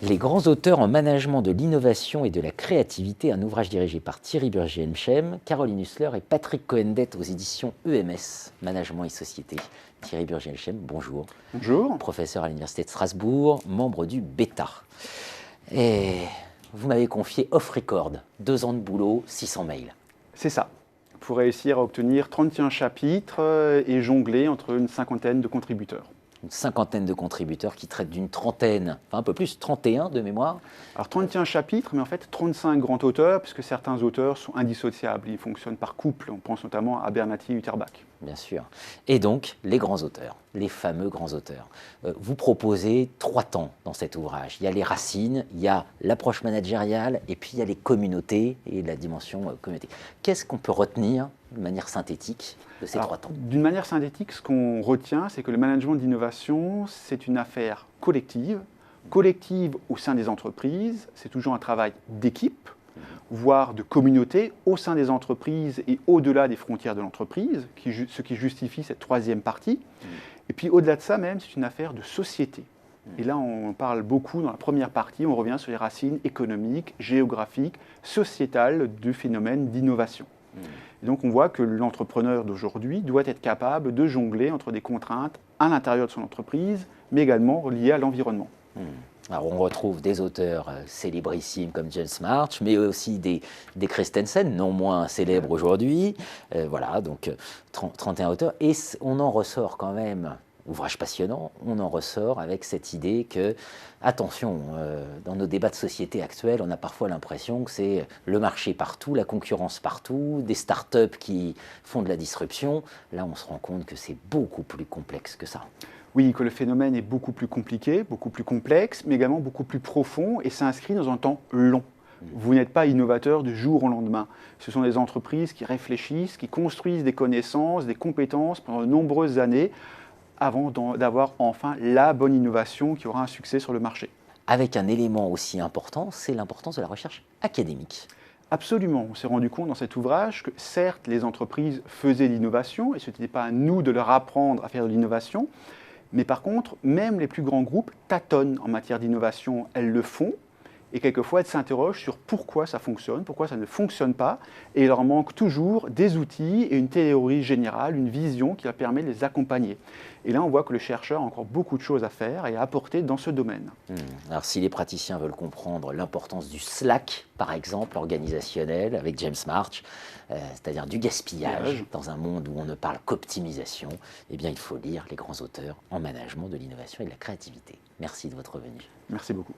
Les grands auteurs en management de l'innovation et de la créativité, un ouvrage dirigé par Thierry Burger-Hemchem, Caroline Hussler et Patrick Cohen-Dett aux éditions EMS, Management et Société. Thierry Burger-Hemchem, bonjour. Bonjour. Professeur à l'Université de Strasbourg, membre du BETA. Et vous m'avez confié off record, 2 ans de boulot, 600 mails. C'est ça. Pour réussir à obtenir 31 chapitres et jongler entre une cinquantaine de contributeurs. Une cinquantaine de contributeurs qui traitent d'une trentaine, enfin un peu plus, 31 de mémoire. Alors 31 chapitres, mais en fait 35 grands auteurs, puisque certains auteurs sont indissociables. Ils fonctionnent par couple. On pense notamment à Bernathy Utterbach. Bien sûr. Et donc, les grands auteurs, les fameux grands auteurs. Vous proposez 3 temps dans cet ouvrage. Il y a les racines, il y a l'approche managériale, et puis il y a les communautés et la dimension communauté. Qu'est-ce qu'on peut retenir de manière synthétique de ces 3 temps? D'une manière synthétique, ce qu'on retient, c'est que le management d'innovation, c'est une affaire collective. Collective au sein des entreprises, c'est toujours un travail d'équipe, voire de communauté au sein des entreprises et au-delà des frontières de l'entreprise, ce qui justifie cette troisième partie. Et puis au-delà de ça même, c'est une affaire de société. Et là, on parle beaucoup dans la première partie, on revient sur les racines économiques, géographiques, sociétales du phénomène d'innovation. Et donc on voit que l'entrepreneur d'aujourd'hui doit être capable de jongler entre des contraintes à l'intérieur de son entreprise, mais également liées à l'environnement. Alors on retrouve des auteurs célébrissimes comme James March, mais aussi des Christensen, non moins célèbres aujourd'hui. Voilà, donc 31 auteurs. Et on en ressort quand même, ouvrage passionnant, on en ressort avec cette idée que, attention, dans nos débats de société actuels, on a parfois l'impression que c'est le marché partout, la concurrence partout, des startups qui font de la disruption. Là, on se rend compte que c'est beaucoup plus complexe que ça. Oui, que le phénomène est beaucoup plus compliqué, beaucoup plus complexe, mais également beaucoup plus profond et s'inscrit dans un temps long. Vous n'êtes pas innovateur du jour au lendemain. Ce sont des entreprises qui réfléchissent, qui construisent des connaissances, des compétences pendant de nombreuses années avant d'avoir enfin la bonne innovation qui aura un succès sur le marché. Avec un élément aussi important, c'est l'importance de la recherche académique. Absolument. On s'est rendu compte dans cet ouvrage que certes, les entreprises faisaient l'innovation et ce n'était pas à nous de leur apprendre à faire de l'innovation. Mais par contre, même les plus grands groupes tâtonnent en matière d'innovation. Elles le font et quelquefois elles s'interrogent sur pourquoi ça fonctionne, pourquoi ça ne fonctionne pas. Et il leur manque toujours des outils et une théorie générale, une vision qui leur permet de les accompagner. Et là, on voit que le chercheur a encore beaucoup de choses à faire et à apporter dans ce domaine. Alors si les praticiens veulent comprendre l'importance du Slack, par exemple, organisationnel, avec James March, c'est-à-dire du gaspillage dans un monde où on ne parle qu'optimisation, eh bien il faut lire les grands auteurs en management de l'innovation et de la créativité. Merci de votre venue. Merci beaucoup.